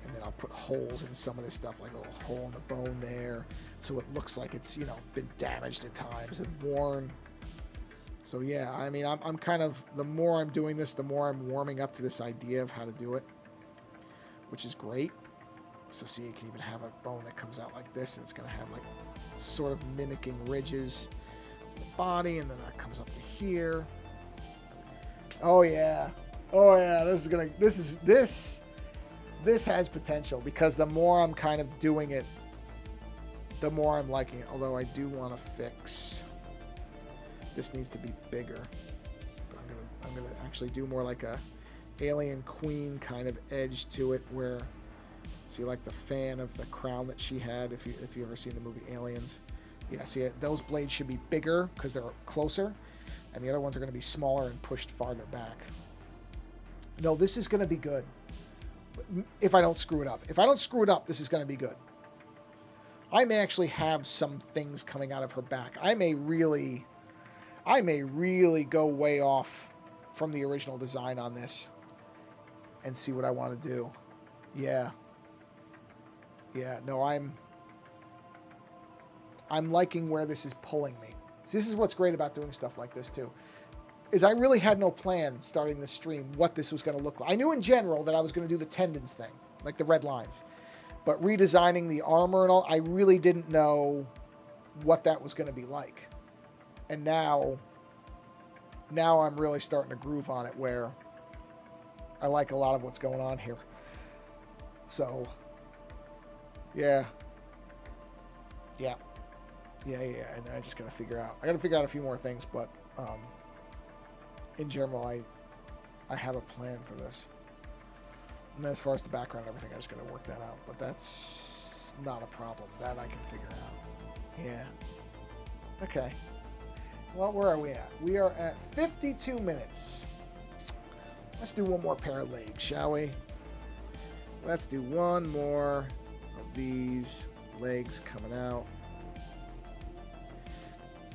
And then I'll put holes in some of this stuff, like a little hole in the bone there, so it looks like it's, you know, been damaged at times and worn. So yeah, I mean, I'm kind of, the more I'm doing this, the more I'm warming up to this idea of how to do it, which is great. So see, you can even have a bone that comes out like this, and it's going to have like sort of mimicking ridges to the body, and then that comes up to here. Oh yeah, this has potential, because the more I'm kind of doing it, the more I'm liking it. Although I do want to fix, this needs to be bigger, but I'm gonna actually do more like a Alien Queen kind of edge to it, where see, like the fan of the crown that she had, if you ever seen the movie Aliens. Yeah, see, those blades should be bigger because they're closer, and the other ones are going to be smaller and pushed farther back. No, this is going to be good if I don't screw it up. If I don't screw it up, this is going to be good. I may actually have some things coming out of her back. I may really go way off from the original design on this and see what I want to do. Yeah. Yeah, no, I'm liking where this is pulling me. So this is what's great about doing stuff like this too, is I really had no plan starting this stream what this was going to look like. I knew in general that I was going to do the tendons thing, like the red lines, but redesigning the armor and all, I really didn't know what that was going to be like. And now I'm really starting to groove on it, where I like a lot of what's going on here. So yeah. And then I just gotta figure out. I gotta figure out a few more things, but in general, I have a plan for this. And then as far as the background and everything, I just gotta work that out. But that's not a problem. That I can figure out. Yeah. Okay. Well, where are we at? We are at 52 minutes. Let's do one more pair of legs, shall we? Let's do one more of these legs coming out.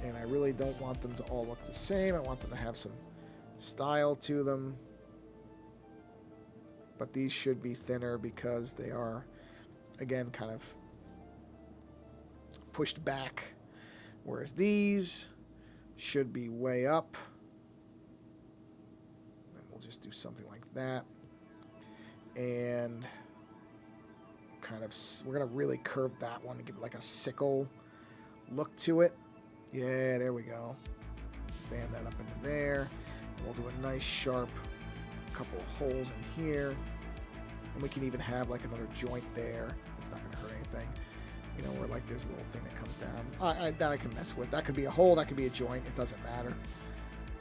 And I really don't want them to all look the same. I want them to have some style to them. But these should be thinner because they are, again, kind of pushed back. Whereas these should be way up. And we'll just do something like that. And kind of, we're going to really curve that one and give it like a sickle look to it. Yeah, there we go. Fan that up into there. And we'll do a nice sharp couple of holes in here. And we can even have like another joint there. It's not going to hurt anything. You know, where like there's a little thing that comes down. That I can mess with. That could be a hole, that could be a joint. It doesn't matter.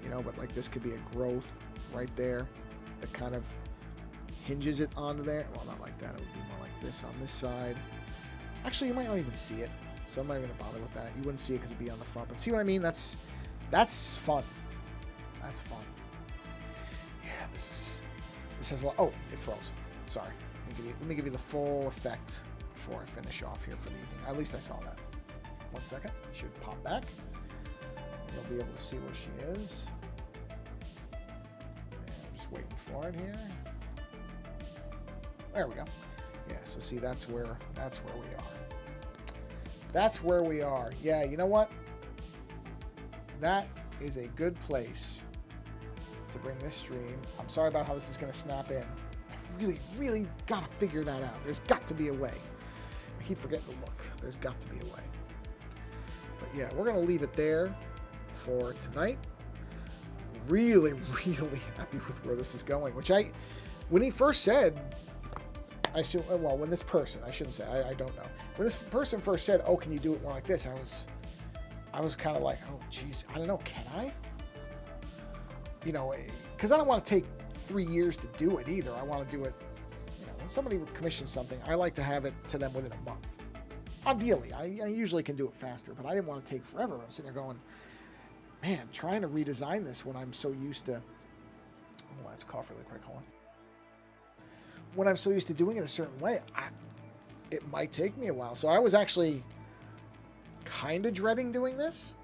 You know, but like this could be a growth right there that kind of hinges it onto there. Well, not like that. It would be more like this on this side. Actually, you might not even see it. So I'm not even going to bother with that. You wouldn't see it because it'd be on the front. But see what I mean? That's fun. That's fun. Yeah, this has a lot. Oh, it froze. Sorry. Let me give you the full effect before I finish off here for the evening. At least I saw that. 1 second. It should pop back. And you'll be able to see where she is. And I'm just waiting for it here. There we go. Yeah, so see, that's where we are. That's where we are. Yeah, you know what? That is a good place to bring this stream. I'm sorry about how this is going to snap in. I really, really got to figure that out. There's got to be a way. I keep forgetting to look. There's got to be a way. But yeah, we're going to leave it there for tonight. Really, really happy with where this is going. When he first said, I assume, well, when this person, I shouldn't say, I don't know. When this person first said, oh, can you do it more like this? I was kind of like, oh, geez, I don't know, can I? You know, because I don't want to take 3 years to do it either. I want to do it, you know, when somebody commissions something, I like to have it to them within a month. Ideally, I usually can do it faster, but I didn't want to take forever. I'm sitting there going, man, trying to redesign this when I'm so used to, oh, I have to cough really quick, hold on. When I'm so used to doing it a certain way, it might take me a while. So I was actually kind of dreading doing this.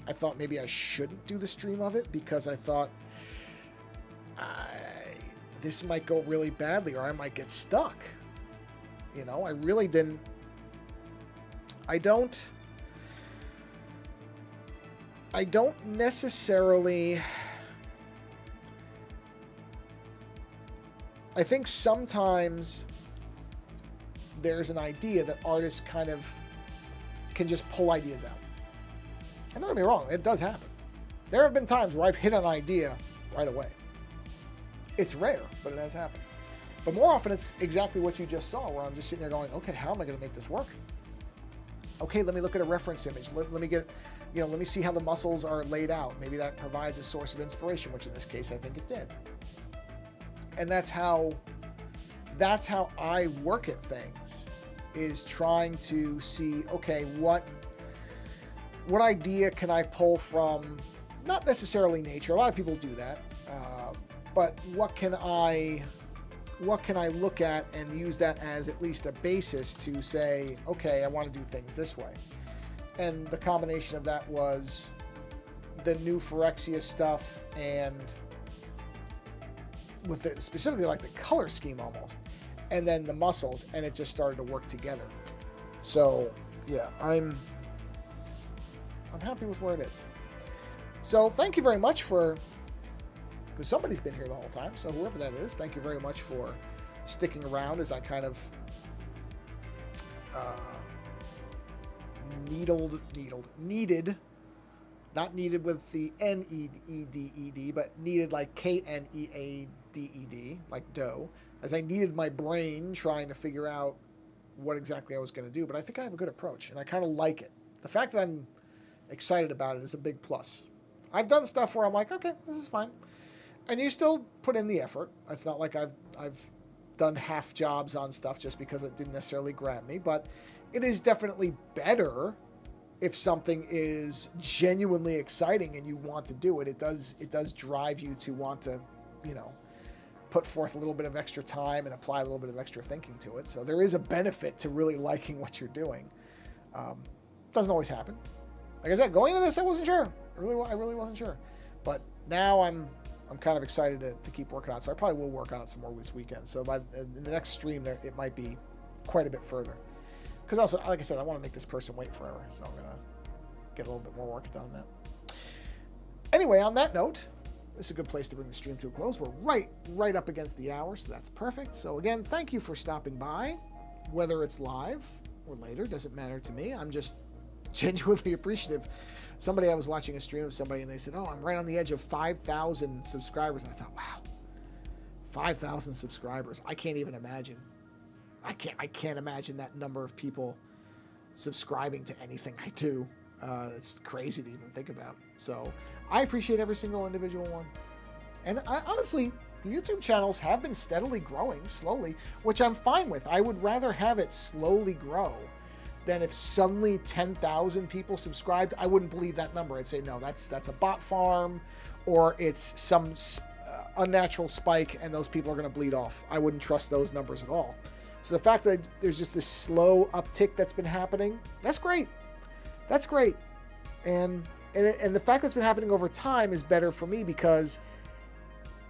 I thought maybe I shouldn't do the stream of it because I thought this might go really badly or I might get stuck. You know, I really didn't. I don't necessarily. I think sometimes there's an idea that artists kind of can just pull ideas out. And don't get me wrong, it does happen. There have been times where I've hit an idea right away. It's rare, but it has happened. But more often it's exactly what you just saw, where I'm just sitting there going, okay, how am I going to make this work? Okay, let me look at a reference image. Let me get, you know, let me see how the muscles are laid out. Maybe that provides a source of inspiration, which in this case I think it did. And that's how I work at things, is trying to see, okay, what idea can I pull from, not necessarily nature, a lot of people do that, but what can I look at and use that as at least a basis to say, okay, I want to do things this way. And the combination of that was the new Phyrexia stuff and with the, specifically like the color scheme almost, and then the muscles, and it just started to work together. So yeah, I'm happy with where it is. So thank you very much because somebody's been here the whole time, so whoever that is, thank you very much for sticking around as I kind of needed, not needed with the N-E-E-D-E-D, but needed like K-N-E-A-D-E-D, like dough, as I needed my brain trying to figure out what exactly I was going to do. But I think I have a good approach, and I kind of like it. The fact that I'm excited about it is a big plus. I've done stuff where I'm like, okay, this is fine. And you still put in the effort. It's not like I've done half jobs on stuff just because it didn't necessarily grab me, but it is definitely better if something is genuinely exciting and you want to do it. It does drive you to want to, you know, put forth a little bit of extra time and apply a little bit of extra thinking to it. So there is a benefit to really liking what you're doing. Doesn't always happen. Like I said, going into this, I wasn't sure. I really wasn't sure. But now I'm kind of excited to keep working on it. So I probably will work on it some more this weekend. So in the next stream, it might be quite a bit further. Because also, like I said, I want to make this person wait forever. So I'm going to get a little bit more work done on that. Anyway, on that note, this is a good place to bring the stream to a close. We're right up against the hour, so that's perfect. So again, thank you for stopping by. Whether it's live or later, doesn't matter to me. I'm just genuinely appreciative. I was watching a stream of somebody and they said, oh, I'm right on the edge of 5,000 subscribers. And I thought, wow, 5,000 subscribers. I can't even imagine. I can't imagine that number of people subscribing to anything I do. It's crazy to even think about. So I appreciate every single individual one. And honestly, the YouTube channels have been steadily growing, slowly, which I'm fine with. I would rather have it slowly grow than if suddenly 10,000 people subscribed. I wouldn't believe that number. I'd say, no, that's a bot farm, or it's some unnatural spike and those people are going to bleed off. I wouldn't trust those numbers at all. So the fact that there's just this slow uptick that's been happening, that's great. That's great. And the fact that's been happening over time is better for me because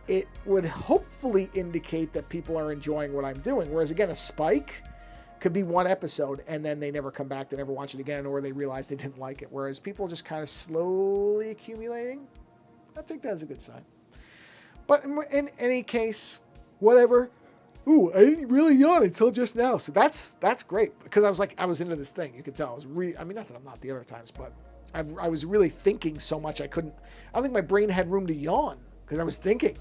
it would hopefully indicate that people are enjoying what I'm doing. Whereas again, a spike could be one episode and then they never come back, they never watch it again, or they realize they didn't like it. Whereas people just kind of slowly accumulating, I think that's a good sign. But in any case, whatever. Ooh, I didn't really yawn until just now. So that's great because I was into this thing. You could tell I was not that I'm not the other times, but I was really thinking so much I don't think my brain had room to yawn because I was thinking.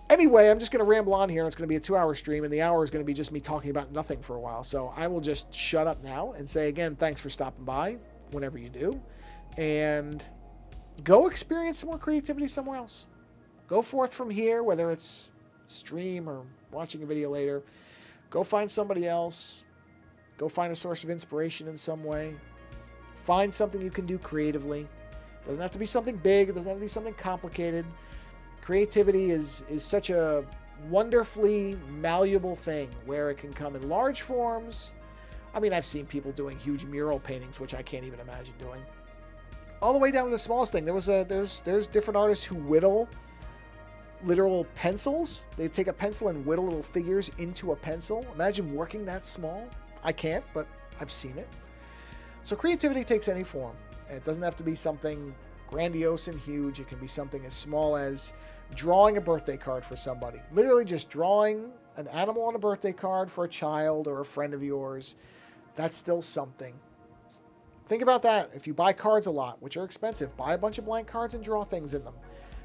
Anyway, I'm just going to ramble on here, and it's going to be a 2-hour stream, and the hour is going to be just me talking about nothing for a while. So I will just shut up now and say again, thanks for stopping by. whenever you do, and go experience some more creativity somewhere else. Go forth from here, whether it's stream or watching a video later. Go find somebody else. Go find a source of inspiration in some way. Find something you can do creatively. It doesn't have to be something big. It doesn't have to be something complicated. Creativity is such a wonderfully malleable thing where it can come in large forms. I mean, I've seen people doing huge mural paintings, which I can't even imagine doing, all the way down to the smallest thing. There's different artists who whittle literal pencils. They take a pencil and whittle little figures into a pencil. Imagine working that small. I can't, but I've seen it. So creativity takes any form. It doesn't have to be something grandiose and huge. It can be something as small as drawing a birthday card for somebody. Literally just drawing an animal on a birthday card for a child or a friend of yours. That's still something. Think about that. If you buy cards a lot, which are expensive, buy a bunch of blank cards and draw things in them.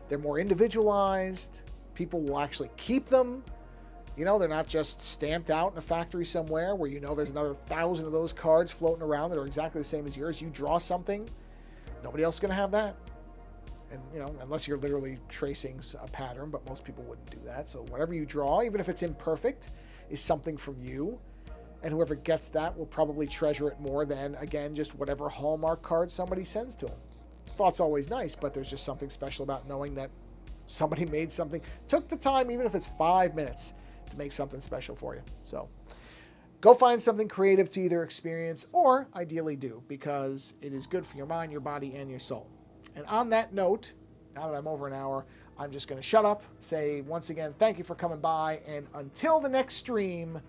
They're more individualized. People will actually keep them. You know, they're not just stamped out in a factory somewhere where you know there's another 1,000 of those cards floating around that are exactly the same as yours. You draw something, nobody else is going to have that. And, you know, unless you're literally tracing a pattern, but most people wouldn't do that. So whatever you draw, even if it's imperfect, is something from you. And whoever gets that will probably treasure it more than, again, just whatever Hallmark card somebody sends to them. Thought's always nice, but there's just something special about knowing that somebody made something, took the time, even if it's 5 minutes, to make something special for you. So go find something creative to either experience or ideally do, because it is good for your mind, your body, and your soul. And on that note, now that I'm over an hour, I'm just going to shut up, say once again, thank you for coming by, and until the next stream,